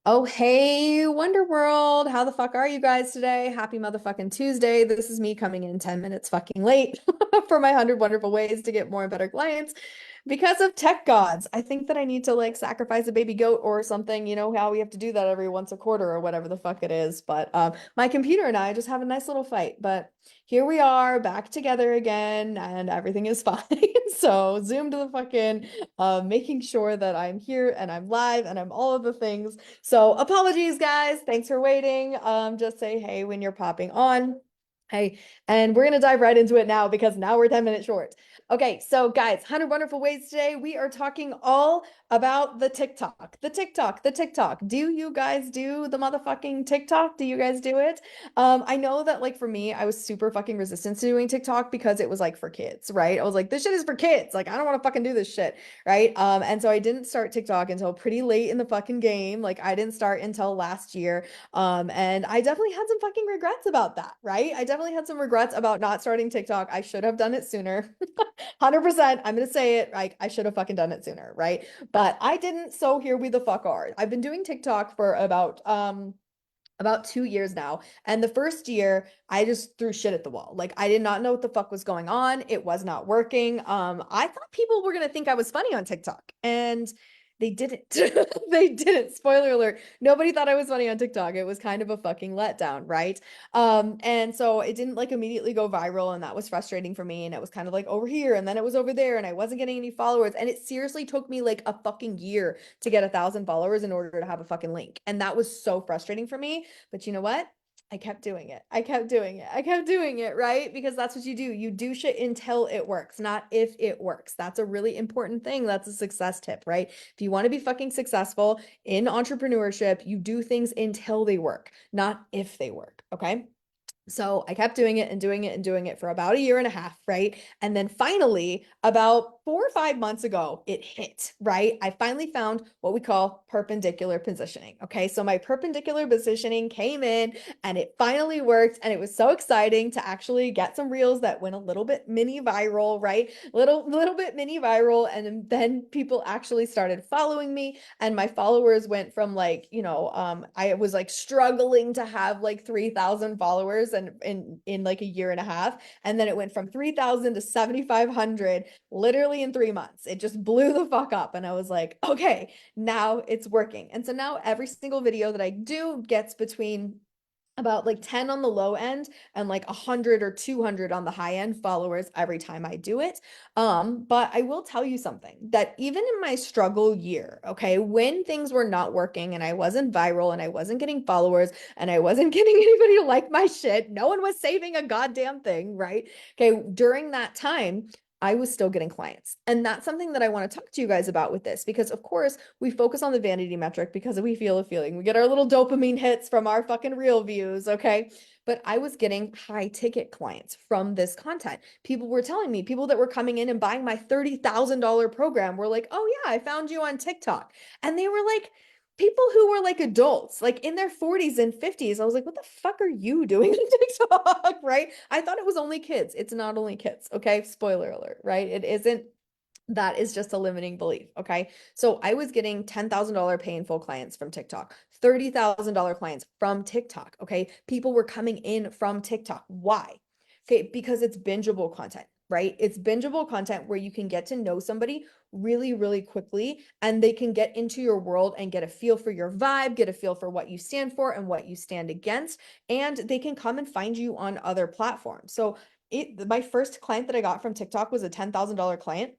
Oh, hey, Wonder World. How the fuck are you guys today? Happy motherfucking Tuesday. This is me coming in 10 minutes fucking late for my 100 wonderful ways to get more and better clients because of tech gods. I think that I need to like sacrifice a baby goat or something. You know how we have to do that every once a quarter or whatever the fuck it is. But my computer and I just have a nice little fight. But here we are back together again and everything is fine. So zoom to the fucking making sure that I'm here and I'm live and I'm all of the things. So apologies, guys. Thanks for waiting. Just say hey when you're popping on. Hey, and we're gonna dive right into it now because now we're 10 minutes short. Okay, so guys, 100 wonderful ways today. We are talking all about the TikTok, the TikTok, the TikTok. Do you guys do the motherfucking TikTok? Do you guys do it? I know that like for me, I was super fucking resistant to doing TikTok because it was like for kids, right? I was like, this shit is for kids. Like, I don't want to fucking do this shit, right? And so I didn't start TikTok until pretty late in the fucking game. Like, I didn't start until last year. And I definitely had some fucking regrets about that, right? I definitely had some regrets about not starting TikTok. I should have done it sooner. 100%. I'm gonna say it. Like, I should have fucking done it sooner, right? But I didn't, so here we the fuck are. I've been doing TikTok for about 2 years now. And the first year, I just threw shit at the wall. Like I did not know what the fuck was going on. It was not working. I thought people were gonna think I was funny on TikTok, and they didn't. They didn't. Spoiler alert. Nobody thought I was funny on TikTok. It was kind of a fucking letdown, right? And so it didn't like immediately go viral, and that was frustrating for me. And it was kind of like over here, and then it was over there, and I wasn't getting any followers. And it seriously took me like a fucking year to get 1,000 followers in order to have a fucking link. And that was so frustrating for me. But you know what? I kept doing it. I kept doing it. I kept doing it, right? Because that's what you do. You do shit until it works, not if it works. That's a really important thing. That's a success tip, right? If you want to be fucking successful in entrepreneurship, you do things until they work, not if they work, okay? So I kept doing it and doing it and doing it for about a year and a half, right? And then finally, about 4 or 5 months ago, it hit, right? I finally found what we call perpendicular positioning. Okay. So my perpendicular positioning came in and it finally worked. And it was so exciting to actually get some reels that went a little bit mini viral, right? Little bit mini viral. And then people actually started following me. And my followers went from like, I was like struggling to have like 3,000 followers and in like a year and a half. And then it went from 3,000 to 7,500 literally in 3 months. It just blew the fuck up. And I was like, okay, now it's working. And so now every single video that I do gets between about like 10 on the low end and like 100 or 200 on the high end followers every time I do it. But I will tell you something that even in my struggle year, okay, when things were not working and I wasn't viral and I wasn't getting followers and I wasn't getting anybody to like my shit, no one was saving a goddamn thing, right? Okay, during that time, I was still getting clients. And that's something that I want to talk to you guys about with this because, of course, we focus on the vanity metric because we feel a feeling. We get our little dopamine hits from our fucking real views, okay? But I was getting high ticket clients from this content. People were telling me, people that were coming in and buying my $30,000 program were like, oh, yeah, I found you on TikTok. And they were like, people who were like adults, like in their 40s and 50s. I was like, what the fuck are you doing on TikTok? Right? I thought it was only kids. It's not only kids. Okay. Spoiler alert, right? It isn't. That is just a limiting belief. Okay. So I was getting $10,000 pay in full clients from TikTok, $30,000 clients from TikTok. Okay. People were coming in from TikTok. Why? Okay. Because it's bingeable content, right? It's bingeable content where you can get to know somebody really, really quickly and they can get into your world and get a feel for your vibe, get a feel for what you stand for and what you stand against. And they can come and find you on other platforms. So my first client that I got from TikTok was a $10,000 client.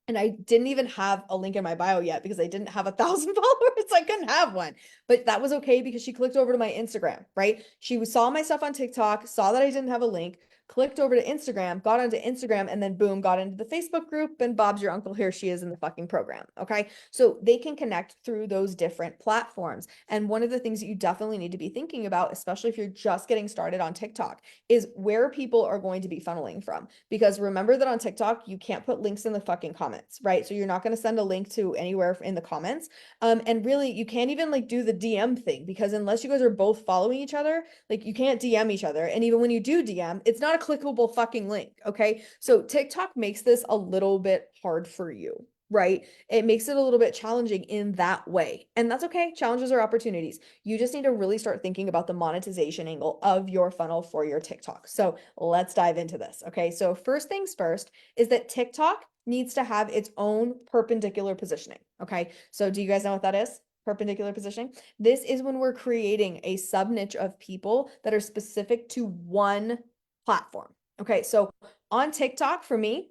And I didn't even have a link in my bio yet because I didn't have 1,000 followers. I couldn't have one. But that was okay because she clicked over to my Instagram, right? She saw my stuff on TikTok, saw that I didn't have a link, clicked over to Instagram, got onto Instagram, and then boom, got into the Facebook group. And Bob's your uncle. Here she is in the fucking program. Okay. So they can connect through those different platforms. And one of the things that you definitely need to be thinking about, especially if you're just getting started on TikTok, is where people are going to be funneling from. Because remember that on TikTok, you can't put links in the fucking comments, right? So you're not going to send a link to anywhere in the comments. And really, you can't even like do the DM thing because unless you guys are both following each other, like you can't DM each other. And even when you do DM, it's not a clickable fucking link. Okay. So TikTok makes this a little bit hard for you. right? It makes it a little bit challenging in that way. And that's okay. Challenges are opportunities. You just need to really start thinking about the monetization angle of your funnel for your TikTok. So let's dive into this. Okay. So first things first is that TikTok needs to have its own perpendicular positioning. Okay. So do you guys know what that is? Perpendicular positioning. This is when we're creating a sub niche of people that are specific to one platform. Okay. So on TikTok, for me,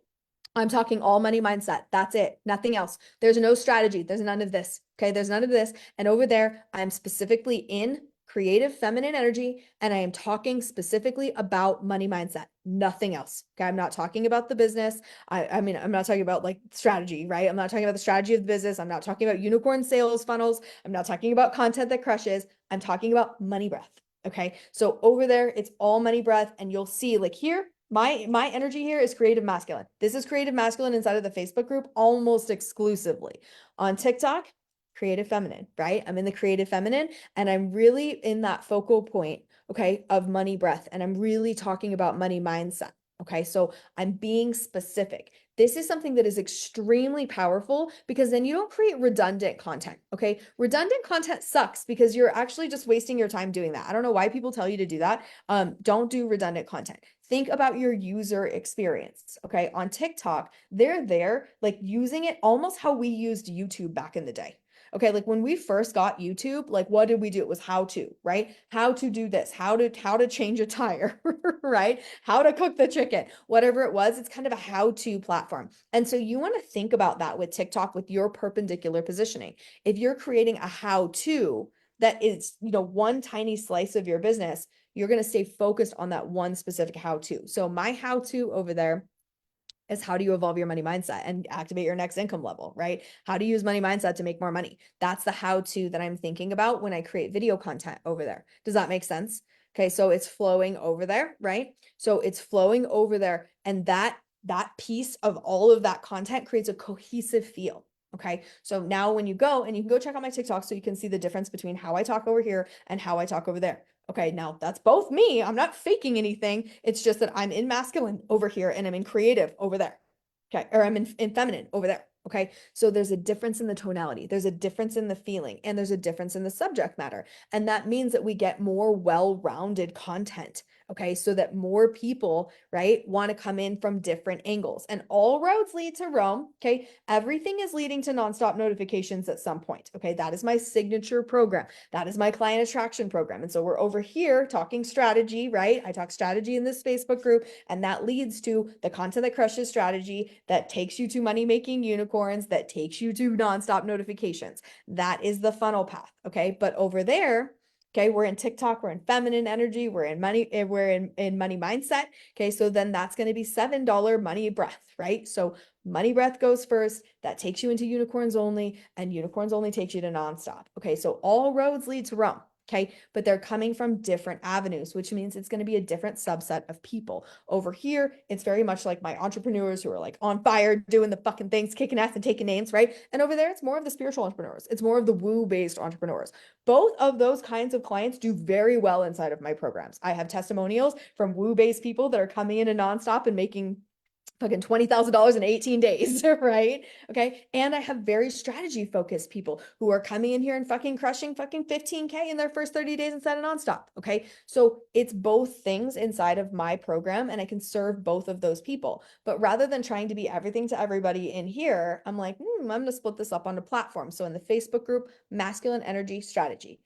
I'm talking all money mindset. That's it. Nothing else. There's no strategy. There's none of this. Okay. There's none of this. And over there, I'm specifically in creative feminine energy and I am talking specifically about money mindset. Nothing else. Okay. I'm not talking about the business. I mean, I'm not talking about like strategy, right? I'm not talking about the strategy of the business. I'm not talking about unicorn sales funnels. I'm not talking about content that crushes. I'm talking about money breath. Okay. So over there, it's all money breath. And you'll see like here, my energy here is creative masculine. This is creative masculine inside of the Facebook group almost exclusively. On TikTok, creative feminine, right? I'm in the creative feminine and I'm really in that focal point, okay, of money breath. And I'm really talking about money mindset. Okay, so I'm being specific. This is something that is extremely powerful because then you don't create redundant content. Okay, redundant content sucks because you're actually just wasting your time doing that. I don't know why people tell you to do that. Don't do redundant content. Think about your user experience. Okay, on TikTok, they're there like using it almost how we used YouTube back in the day. Okay, like when we first got YouTube, like what did we do? It was how to, right? How to do this, how to change a tire, right? How to cook the chicken, whatever it was, it's kind of a how-to platform. And so you want to think about that with TikTok with your perpendicular positioning. If you're creating a how-to that is, one tiny slice of your business, you're going to stay focused on that one specific how-to. So my how-to over there is how do you evolve your money mindset and activate your next income level, right? How to use money mindset to make more money. That's the how-to that I'm thinking about when I create video content over there. Does that make sense? Okay, so it's flowing over there, right? So it's flowing over there and that piece of all of that content creates a cohesive feel. Okay, so now when you go and you can go check out my TikTok so you can see the difference between how I talk over here and how I talk over there. Okay, now that's both me. I'm not faking anything. It's just that I'm in masculine over here and I'm in creative over there. Okay, or I'm in feminine over there. Okay, so there's a difference in the tonality, there's a difference in the feeling, and there's a difference in the subject matter. And that means that we get more well-rounded content. Okay, so that more people, right, want to come in from different angles. And all roads lead to Rome. Okay, everything is leading to nonstop notifications at some point. Okay, that is my signature program. That is my client attraction program. And so we're over here talking strategy, right? I talk strategy in this Facebook group, and that leads to the content that crushes strategy, that takes you to money making unicorns, that takes you to nonstop notifications. That is the funnel path. Okay, but over there, okay, we're in TikTok, we're in feminine energy, we're in money, we're in money mindset. Okay, so then that's going to be $7 money breath, right? So money breath goes first. That takes you into unicorns only, and unicorns only takes you to nonstop. Okay, so all roads lead to Rome. Okay, but they're coming from different avenues, which means it's going to be a different subset of people. Over here, it's very much like my entrepreneurs who are like on fire, doing the fucking things, kicking ass and taking names, right? And over there, it's more of the spiritual entrepreneurs. It's more of the woo-based entrepreneurs. Both of those kinds of clients do very well inside of my programs. I have testimonials from woo-based people that are coming in and nonstop and making fucking $20,000 in 18 days, right? Okay. And I have very strategy focused people who are coming in here and fucking crushing fucking 15K in their first 30 days inside of nonstop. Okay. So it's both things inside of my program and I can serve both of those people. But rather than trying to be everything to everybody in here, I'm like, I'm going to split this up onto platforms. So in the Facebook group, masculine energy strategy,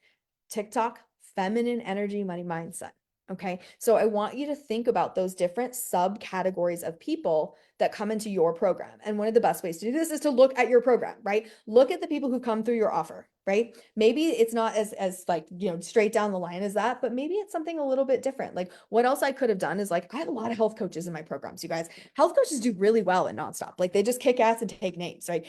TikTok, feminine energy, money mindset. Okay, so I want you to think about those different subcategories of people that come into your program. And one of the best ways to do this is to look at your program, right? Look at the people who come through your offer, right? Maybe it's not as like, straight down the line as that, but maybe it's something a little bit different. Like what else I could have done is like, I have a lot of health coaches in my programs, you guys. Health coaches do really well in nonstop. Like they just kick ass and take names, right?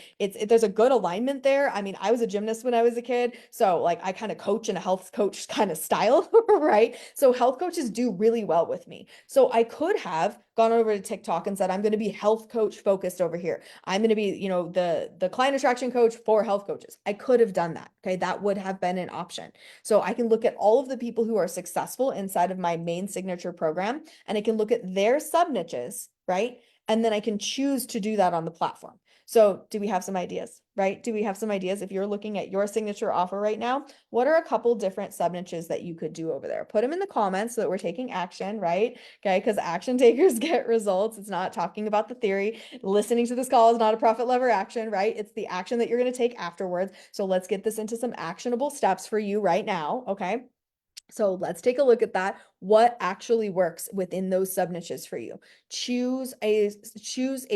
There's a good alignment there. I mean, I was a gymnast when I was a kid. So like I kind of coach in a health coach kind of style, right? So health coaches do really well with me. So I could have gone over to TikTok and said, I'm going to be health coach focused over here. I'm going to be, the client attraction coach for health coaches. I could have done that. Okay. That would have been an option. So I can look at all of the people who are successful inside of my main signature program, and I can look at their sub niches, right? And then I can choose to do that on the platform. So do we have some ideas, right? Do we have some ideas? If you're looking at your signature offer right now, what are a couple different sub niches that you could do over there? Put them in the comments so that we're taking action, right? Okay, because action takers get results. It's not talking about the theory. Listening to this call is not a profit lever action, right? It's the action that you're going to take afterwards. So let's get this into some actionable steps for you right now, okay? So let's take a look at that. What actually works within those sub niches for you? Choose a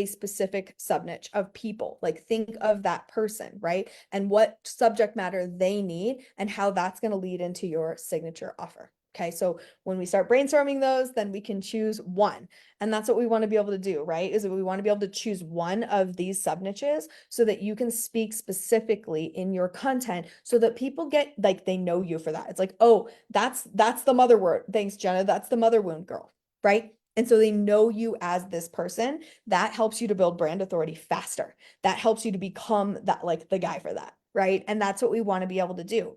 specific sub niche of people. Like think of that person, right? And what subject matter they need and how that's going to lead into your signature offer. Okay, so when we start brainstorming those, then we can choose one. And that's what we want to be able to do, right? Is that we want to be able to choose one of these sub niches so that you can speak specifically in your content so that people get like they know you for that. It's like, oh, that's the mother word. Thanks, Jenna. That's the mother wound girl, right? And so they know you as this person. That helps you to build brand authority faster. That helps you to become that like the guy for that, right? And that's what we want to be able to do.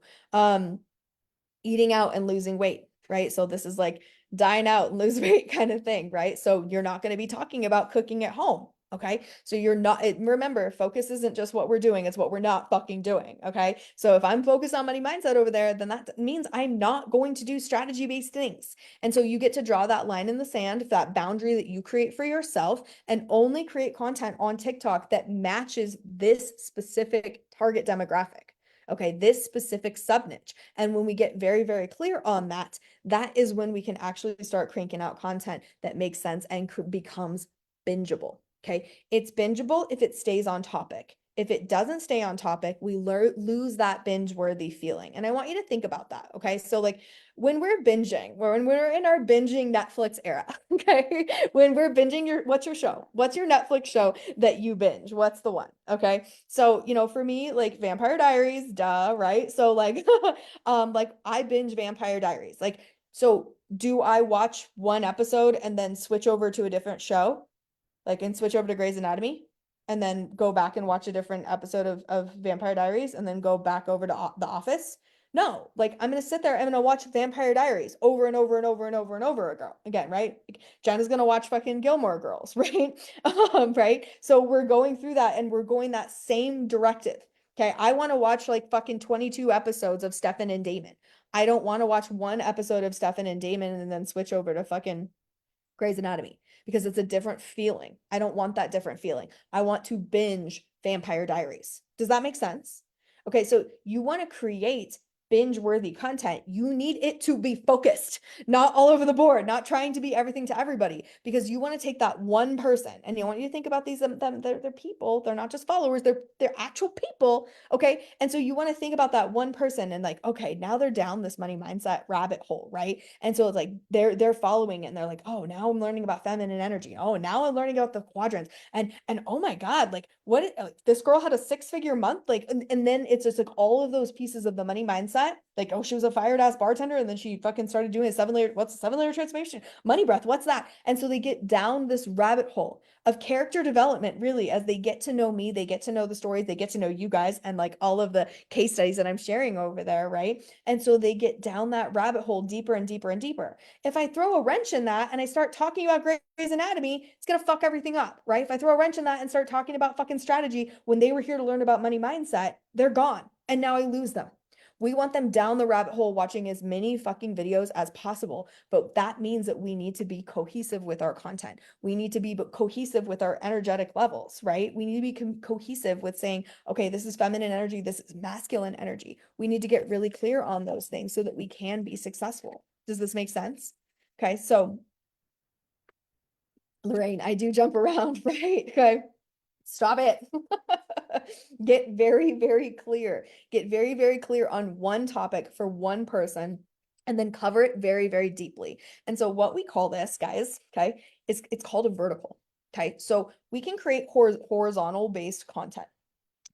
Eating out and losing weight, right? So this is like dine out and lose weight kind of thing, right? So you're not going to be talking about cooking at home. Okay. So you're not, remember, focus isn't just what we're doing, it's what we're not fucking doing. Okay. So if I'm focused on money mindset over there, then that means I'm not going to do strategy based things. And so you get to draw that line in the sand, that boundary that you create for yourself, and only create content on TikTok that matches this specific target demographic. Okay, this specific sub niche. And when we get very, very clear on that, that is when we can actually start cranking out content that makes sense and becomes bingeable. Okay, it's bingeable if it stays on topic. If it doesn't stay on topic, we lose that binge worthy feeling. And I want you to think about that. Okay. So, like when we're binging, when we're in our binging Netflix era, okay, when we're binging what's your show? What's your Netflix show that you binge? What's the one? Okay. So, for me, like Vampire Diaries, duh, right? So, like, like I binge Vampire Diaries. Like, so do I watch one episode and then switch over to a different show? Like and switch over to Grey's Anatomy and then go back and watch a different episode of Vampire Diaries and then go back over to The Office. No, like I'm gonna sit there and I'm gonna watch Vampire Diaries over and over and over and over and over again, right? Like, Jenna's gonna watch fucking Gilmore Girls, right? Right? So we're going through that and we're going that same directive. Okay, I want to watch like fucking 22 episodes of Stefan and Damon. I don't want to watch one episode of Stefan and Damon and then switch over to fucking Grey's Anatomy because it's a different feeling. I don't want that different feeling. I want to binge Vampire Diaries. Does that make sense? Okay, so you want to create binge-worthy content. You need it to be focused, not all over the board, not trying to be everything to everybody, because you want to take that one person and you want you to think about these they're people. They're not just followers. They're actual people. Okay, and so you want to think about that one person and like, okay, now they're down this money mindset rabbit hole, right? And so it's like they're following it and they're like, oh, now I'm learning about feminine energy. Oh, now I'm learning about the quadrants. And oh my God, like this girl had a 6-figure month, like, and then it's just like all of those pieces of the money mindset, like, oh, she was a fired ass bartender, and then she fucking started doing what's a 7-layer transformation? Money breath, what's that? And so they get down this rabbit hole of character development, really, as they get to know me, they get to know the stories, they get to know you guys, and like all of the case studies that I'm sharing over there, right? And so they get down that rabbit hole deeper and deeper and deeper. If I throw a wrench in that and I start talking about Grey's Anatomy, it's going to fuck everything up, right? If I throw a wrench in that and start talking about fucking strategy when they were here to learn about money mindset, they're gone. And now I lose them. We want them down the rabbit hole watching as many fucking videos as possible. But that means that we need to be cohesive with our content. We need to be cohesive with our energetic levels, right? We need to be cohesive with saying, okay, this is feminine energy, this is masculine energy. We need to get really clear on those things so that we can be successful. Does this make sense? Okay, so Lorraine, I do jump around, right? Okay. Stop it. Get very, very clear. Get very, very clear on one topic for one person and then cover it very, very deeply. And so what we call this, guys, okay, it's called a vertical. Okay. So we can create horizontal based content.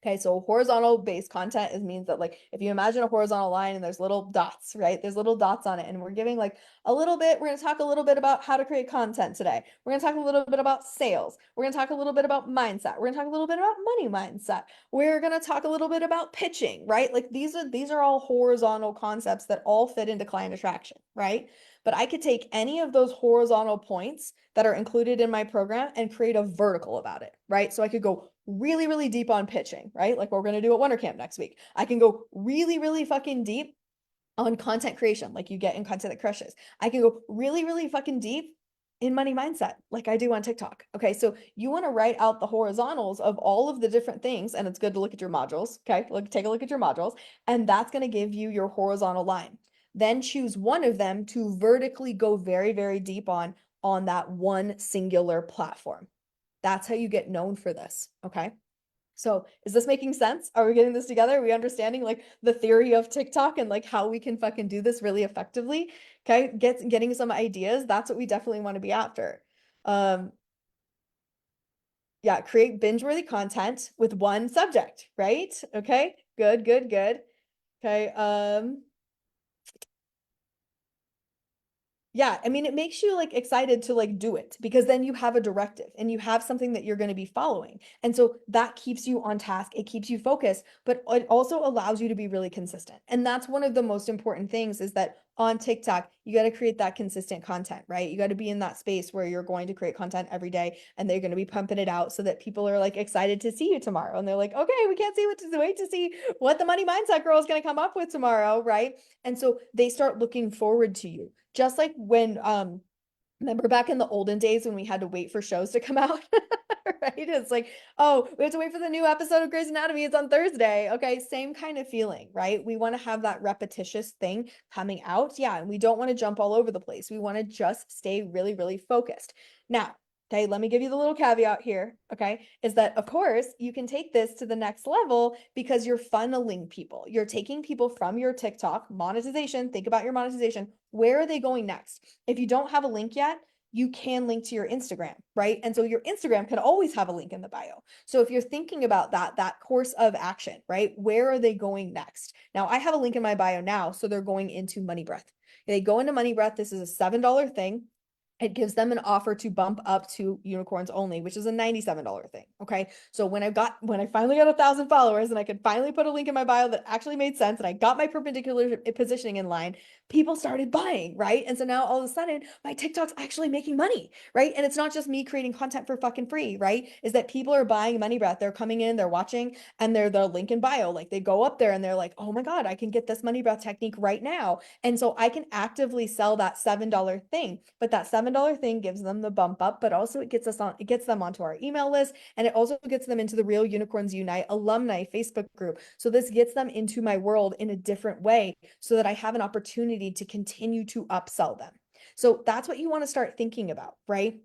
Okay, so horizontal based content means that like if you imagine a horizontal line and there's little dots, right? There's little dots on it, and we're giving like a little bit, we're going to talk a little bit about how to create content today. We're going to talk a little bit about sales. We're going to talk a little bit about mindset. We're going to talk a little bit about money mindset. We're going to talk a little bit about pitching, right? Like these are all horizontal concepts that all fit into client attraction, right? But I could take any of those horizontal points that are included in my program and create a vertical about it, right? So I could go really, really deep on pitching, right? Like what we're going to do at Wonder Camp next week. I can go really, really fucking deep on content creation, like you get in Content That Crushes. I can go really, really fucking deep in money mindset, like I do on TikTok. Okay, so you want to write out the horizontals of all of the different things, and it's good to look at your modules. Okay, take a look at your modules, and that's going to give you your horizontal line. Then choose one of them to vertically go very, very deep on that one singular platform. That's how you get known for this. Okay. So is this making sense? Are we getting this together? Are we understanding like the theory of TikTok and like how we can fucking do this really effectively? Okay, getting some ideas. That's what we definitely want to be after. Um, yeah, create binge-worthy content with one subject, right? Okay, good, good, good. Okay, yeah, I mean, it makes you like excited to like do it because then you have a directive and you have something that you're going to be following. And so that keeps you on task. It keeps you focused, but it also allows you to be really consistent. And that's one of the most important things is that on TikTok, you got to create that consistent content, right? You got to be in that space where you're going to create content every day and they're going to be pumping it out so that people are like excited to see you tomorrow. And they're like, okay, we can't see what to wait to see what the money mindset girl is going to come up with tomorrow, right? And so they start looking forward to you. Just like when remember back in the olden days when we had to wait for shows to come out, right? It's like, oh, we have to wait for the new episode of Grey's Anatomy. It's on Thursday. Okay, same kind of feeling, right? We want to have that repetitious thing coming out. Yeah, and we don't want to jump all over the place. We want to just stay really, really focused. Now, okay, let me give you the little caveat here, okay, is that of course you can take this to the next level because you're funneling people. You're taking people from your TikTok monetization. Think about your monetization. Where are they going next? If you don't have a link yet, you can link to your Instagram, right? And so your Instagram can always have a link in the bio. So if you're thinking about that course of action, right? Where are they going next? Now I have a link in my bio now, so they're going into Money Breath. They go into Money Breath. This is a $7 thing. It gives them an offer to bump up to unicorns only, which is a $97 thing. Okay. So when I finally got 1,000 followers and I could finally put a link in my bio that actually made sense and I got my perpendicular positioning in line, people started buying, right? And so now all of a sudden my TikTok's actually making money, right? And it's not just me creating content for fucking free, right? Is that people are buying Money Breath. They're coming in, they're watching, and they're the link in bio. Like they go up there and they're like, oh my God, I can get this Money Breath technique right now. And so I can actively sell that $7 thing, but that $7 thing gives them the bump up, but also it gets them onto our email list. And it also gets them into the Real Unicorns Unite alumni Facebook group. So this gets them into my world in a different way so that I have an opportunity to continue to upsell them. So that's what you want to start thinking about, right?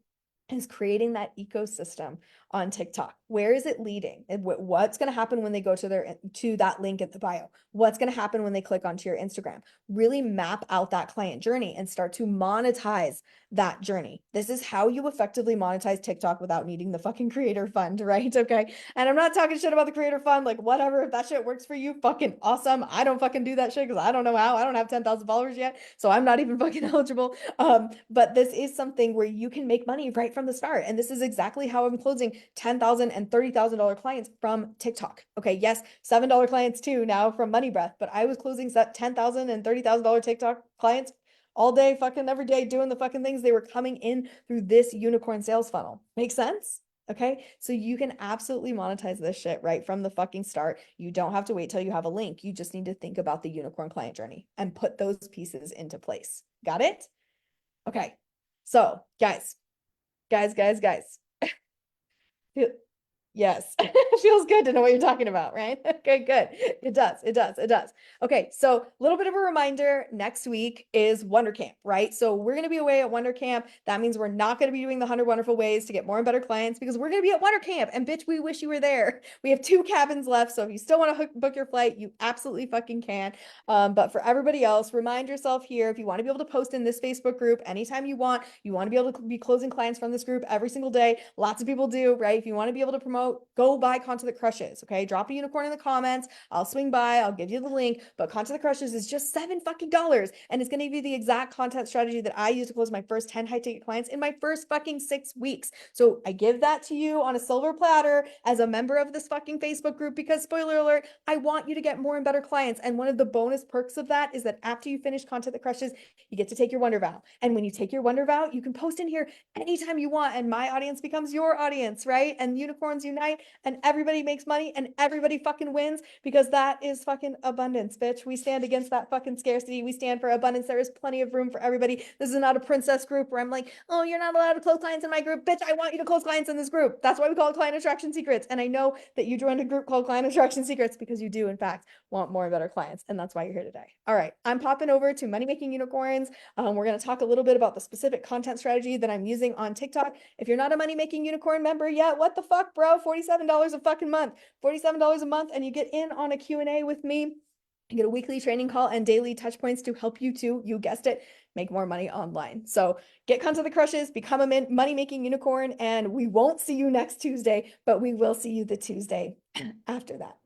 Is creating that ecosystem on TikTok. Where is it leading? What's going to happen when they go to that link in the bio? What's going to happen when they click onto your Instagram? Really map out that client journey and start to monetize that journey. This is how you effectively monetize TikTok without needing the fucking creator fund, right? Okay. And I'm not talking shit about the creator fund, like whatever, if that shit works for you, fucking awesome. I don't fucking do that shit because I don't know how. I don't have 10,000 followers yet, so I'm not even fucking eligible. But this is something where you can make money right from the start. And this is exactly how I'm closing $10,000 and $30,000 clients from TikTok. Okay. Yes, $7 clients too now from Money Breath, but I was closing $10,000 and $30,000 TikTok clients all day, fucking every day, doing the fucking things. They were coming in through this unicorn sales funnel. Make sense? Okay. So you can absolutely monetize this shit right from the fucking start. You don't have to wait till you have a link. You just need to think about the unicorn client journey and put those pieces into place. Got it? Okay. So guys. Yes, it feels good to know what you're talking about, right? Okay, good. It does. It does. It does. Okay, so a little bit of a reminder, next week is Wonder Camp, right? So we're going to be away at Wonder Camp. That means we're not going to be doing the 100 wonderful ways to get more and better clients because we're going to be at Wonder Camp. And bitch, we wish you were there. We have 2 cabins left. So if you still want to book your flight, you absolutely fucking can. But for everybody else, remind yourself here, if you want to be able to post in this Facebook group anytime you want to be able to be closing clients from this group every single day. Lots of people do, right? If you want to be able to promote, go buy Content That Crushes. Okay. Drop a unicorn in the comments. I'll swing by. I'll give you the link. But Content That Crushes is just $7 fucking dollars. And it's going to give you the exact content strategy that I use to close my first 10 high ticket clients in my first fucking 6 weeks. So I give that to you on a silver platter as a member of this fucking Facebook group because spoiler alert, I want you to get more and better clients. And one of the bonus perks of that is that after you finish Content That Crushes, you get to take your Wonder Vow. And when you take your Wonder Vow, you can post in here anytime you want. And my audience becomes your audience, right? And unicorns unite and everybody makes money and everybody fucking wins, because that is fucking abundance, bitch. We stand against that fucking scarcity. We stand for abundance. There is plenty of room for everybody. This is not a princess group where I'm like, oh, you're not allowed to close clients in my group. Bitch, I want you to close clients in this group. That's why we call it Client Attraction Secrets. And I know that you joined a group called Client Attraction Secrets because you do, in fact, want more and better clients. And that's why you're here today. All right, I'm popping over to Money Making Unicorns. We're going to talk a little bit about the specific content strategy that I'm using on TikTok. If you're not a Money Making Unicorn member yet, what the fuck, bro? $47 a fucking month. $47 a month, and you get in on a Q&A with me. You get a weekly training call and daily touch points to help you to, you guessed it, make more money online. So get Cunt to the Crushes, become a money-making unicorn, and we won't see you next Tuesday, but we will see you the Tuesday after that.